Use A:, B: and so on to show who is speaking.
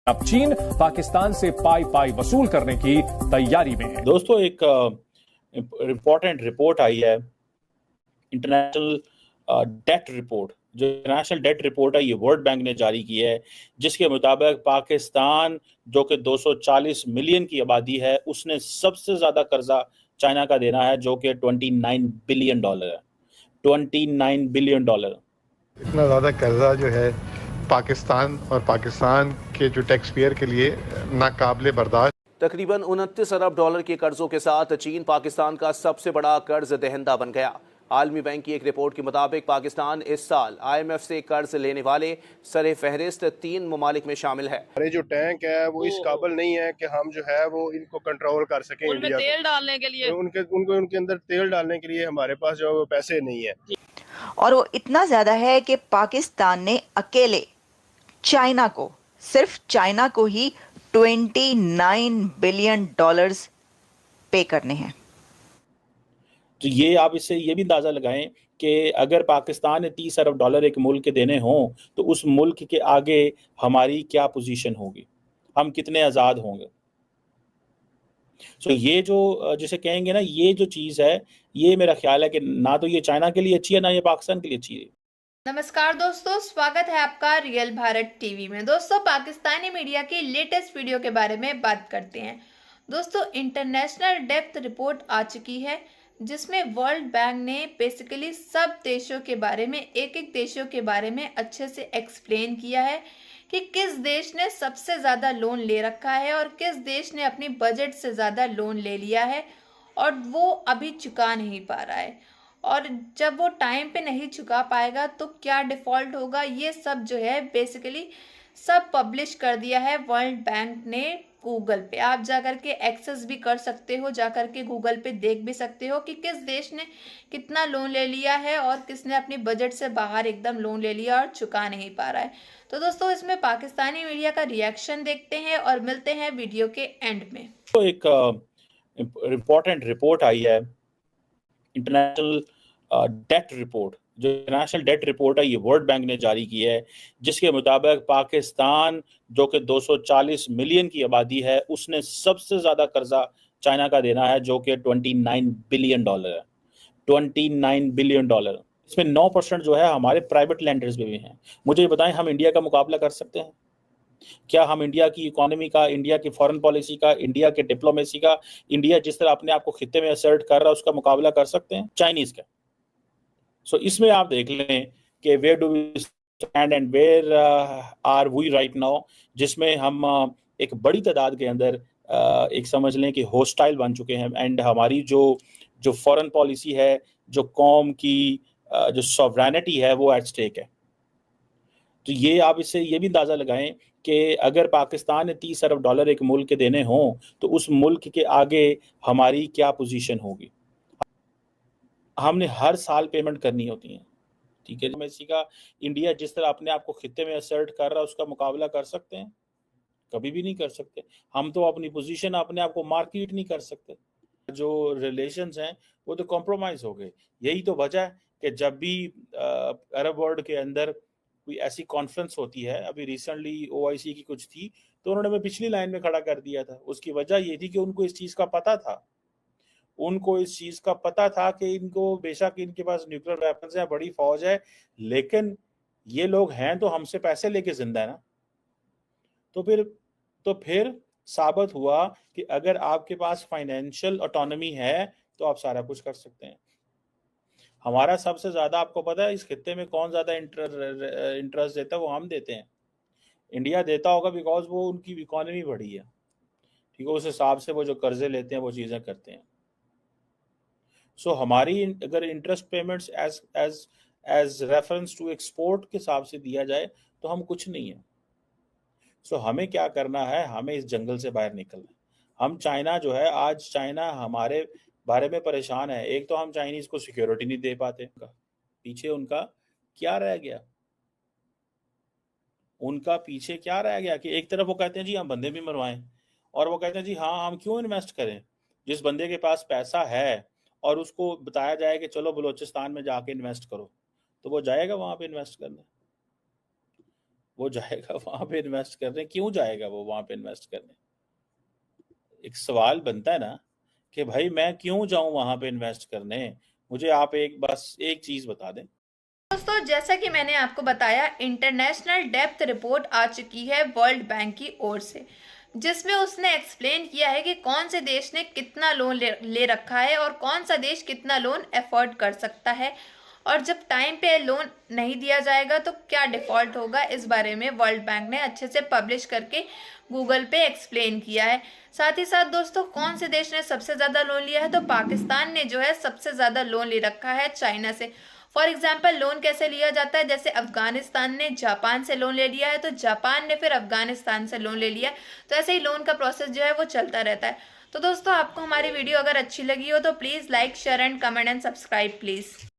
A: अब चीन पाकिस्तान से पाई पाई वसूल करने की तैयारी में है।
B: दोस्तों, एक इम्पोर्टेंट रिपोर्ट आई है, इंटरनेशनल डेट रिपोर्ट। जो इंटरनेशनल डेट रिपोर्ट है, ये वर्ल्ड बैंक ने जारी की है, जिसके मुताबिक पाकिस्तान जो कि 240 मिलियन की आबादी है, उसने सबसे ज्यादा कर्जा चाइना का देना है, जो कि $29 बिलियन है। $29 बिलियन।
C: इतना ज़्यादा कर्जा जो है पाकिस्तान और पाकिस्तान के जो टैक्स पेयर के लिए नाकाबिले बर्दाश्त।
D: तकरीबन $29 अरब के कर्जों के साथ चीन पाकिस्तान का सबसे बड़ा कर्ज दहंदा बन गया। आलमी बैंक की एक रिपोर्ट के मुताबिक पाकिस्तान इस साल IMF से कर्ज लेने वाले सरे फहरिस्त 3 ममालिक में शामिल है।
E: हमारे जो टैंक है वो इस काबिल नहीं है कि हम जो है वो इनको कंट्रोल कर सकें।
F: उनमें तेल डालने के लिए
E: उनके अंदर तेल डालने के लिए हमारे पास जो वो पैसे नहीं है,
G: और वो इतना ज्यादा है कि पाकिस्तान ने अकेले चाइना को, सिर्फ चाइना को ही $29 बिलियन पे करने हैं।
B: तो ये आप इससे ये भी अंदाजा लगाएं कि अगर पाकिस्तान ने $30 अरब एक मुल्क के देने हों तो उस मुल्क के आगे हमारी क्या पोजीशन होगी, हम कितने आज़ाद होंगे। ये जो जिसे कहेंगे ना, ये जो चीज़ है, ये मेरा ख्याल है कि ना तो ये चाइना के लिए अच्छी है, ना ये पाकिस्तान के लिए अच्छी है।
F: नमस्कार दोस्तों, स्वागत है आपका रियल भारत टीवी में। दोस्तों, पाकिस्तानी मीडिया की लेटेस्ट वीडियो के बारे में बात करते हैं। दोस्तों, इंटरनेशनल डेप्थ रिपोर्ट आ चुकी है, जिसमें वर्ल्ड बैंक ने बेसिकली सब देशों के बारे में, एक एक देशों के बारे में अच्छे से एक्सप्लेन किया है कि किस देश ने सबसे ज़्यादा लोन ले रखा है और किस देश ने अपनी बजट से ज़्यादा लोन ले लिया है और वो अभी चुका नहीं पा रहा है, और जब वो टाइम पे नहीं चुका पाएगा तो क्या डिफ़ॉल्ट होगा। ये सब जो है बेसिकली सब पब्लिश कर दिया है वर्ल्ड बैंक ने गूगल पे। आप जाकर के एक्सेस भी कर सकते हो, जाकर के गूगल पे देख भी सकते हो कि किस देश ने कितना लोन ले लिया है और किसने अपनी बजट से बाहर एकदम लोन ले लिया और चुका नहीं पा रहा है। तो दोस्तों, इसमें पाकिस्तानी मीडिया का रिएक्शन देखते हैं और मिलते हैं वीडियो के एंड में।
B: तो एक इम्पोर्टेंट रिपोर्ट आई है, इंटरनेशनल डेट रिपोर्ट। जो इंटरनेशनल डेट रिपोर्ट है, ये वर्ल्ड बैंक ने जारी की है, जिसके मुताबिक पाकिस्तान जो कि 240 मिलियन की आबादी है, उसने सबसे ज्यादा कर्जा चाइना का देना है, जो कि $29 बिलियन है। $29 बिलियन। इसमें 9% जो है हमारे प्राइवेट लैंडर्स में भी हैं। मुझे ये बताएं, हम इंडिया का मुकाबला कर सकते हैं क्या? हम इंडिया की इकोनॉमी का, इंडिया की फॉरेन पॉलिसी का, इंडिया के डिप्लोमेसी का, इंडिया जिस तरह अपने आप को खित्ते में असर्ट कर रहा है, उसका मुकाबला कर सकते हैं चाइनीज का? इसमें आप देख लें कि where do we stand and where are we right now, जिसमें हम एक बड़ी तादाद के अंदर एक समझ लें कि होस्टाइल बन चुके हैं, एंड हमारी जो फॉरेन पॉलिसी है, जो कौम की जो सॉवरेनिटी है, वो एट स्टेक है। तो ये आप इससे ये भी अंदाजा लगाएं कि अगर पाकिस्तान ने $30 अरब एक मुल्क के देने हों तो उस मुल्क के आगे हमारी क्या पोजीशन होगी। हमने हर साल पेमेंट करनी होती है, ठीक है। मेसी का इंडिया जिस तरह अपने आप को खित्ते में असर्ट कर रहा है, उसका मुकाबला कर सकते हैं? कभी भी नहीं कर सकते। हम तो अपनी पोजीशन, अपने आप को मार्केट नहीं कर सकते। जो रिलेशंस हैं वो तो कॉम्प्रोमाइज हो गए। यही तो वजह है कि जब भी अरब वर्ल्ड के अंदर कोई ऐसी कॉन्फ्रेंस होती है, अभी रिसेंटली OIC की कुछ थी, तो उन्होंने मैं पिछली लाइन में खड़ा कर दिया था। उसकी वजह ये थी कि उनको इस चीज़ का पता था, कि इनको बेशक इनके पास न्यूक्लियर वेपन्स है, बड़ी फौज है, लेकिन ये लोग हैं तो हमसे पैसे लेके जिंदा है ना। तो फिर साबित हुआ कि अगर आपके पास फाइनेंशियल ऑटोनॉमी है तो आप सारा कुछ कर सकते हैं। हमारा सबसे ज्यादा, आपको पता है इस खित्ते में कौन ज्यादा इंटरेस्ट देता है? वो हम देते हैं। इंडिया देता होगा बिकॉज वो उनकी इकोनॉमी बढ़ी है, ठीक है, उस हिसाब से वो जो कर्जे लेते हैं वो चीजें करते हैं। हमारी अगर interest payments as reference to export के हिसाब से दिया जाए तो हम कुछ नहीं है। हमें क्या करना है? हमें इस जंगल से बाहर निकलना है। हम चाइना जो है, आज चाइना हमारे बारे में परेशान है। एक तो हम चाइनीज को सिक्योरिटी नहीं दे पाते, पीछे उनका क्या रह गया? कि एक तरफ वो कहते हैं जी हम बंदे भी मरवाएं, और वो कहते हैं जी हाँ, हम क्यों इन्वेस्ट करें? जिस बंदे के पास पैसा है और उसको बताया जाए कि चलो बलूचिस्तान में जाके इन्वेस्ट करो, तो वो जाएगा वहां पे इन्वेस्ट करने। वो जाएगा वहां पे इन्वेस्ट करने। क्यों जाएगा वो वहां पे इन्वेस्ट करने? एक सवाल बनता है ना कि भाई मैं क्यों जाऊं वहां पे इन्वेस्ट करने? मुझे आप बस एक चीज बता दें।
F: दोस्तों, जैसा कि मैंने आपको बताया, इंटरनेशनल डेप्थ रिपोर्ट आ चुकी है वर्ल्ड बैंक की ओर से, जिसमें उसने एक्सप्लेन किया है कि कौन से देश ने कितना लोन ले रखा है और कौन सा देश कितना लोन अफोर्ड कर सकता है, और जब टाइम पे लोन नहीं दिया जाएगा तो क्या डिफॉल्ट होगा। इस बारे में वर्ल्ड बैंक ने अच्छे से पब्लिश करके गूगल पे एक्सप्लेन किया है। साथ ही साथ दोस्तों, कौन से देश ने सबसे ज़्यादा लोन लिया है, तो पाकिस्तान ने जो है सबसे ज़्यादा लोन ले रखा है चाइना से। फॉर एग्जाम्पल, लोन कैसे लिया जाता है, जैसे अफगानिस्तान ने जापान से लोन ले लिया है तो जापान ने फिर अफगानिस्तान से लोन ले लिया है। तो ऐसे ही लोन का प्रोसेस जो है वो चलता रहता है। तो दोस्तों, आपको हमारी वीडियो अगर अच्छी लगी हो तो please like, share and comment and subscribe please.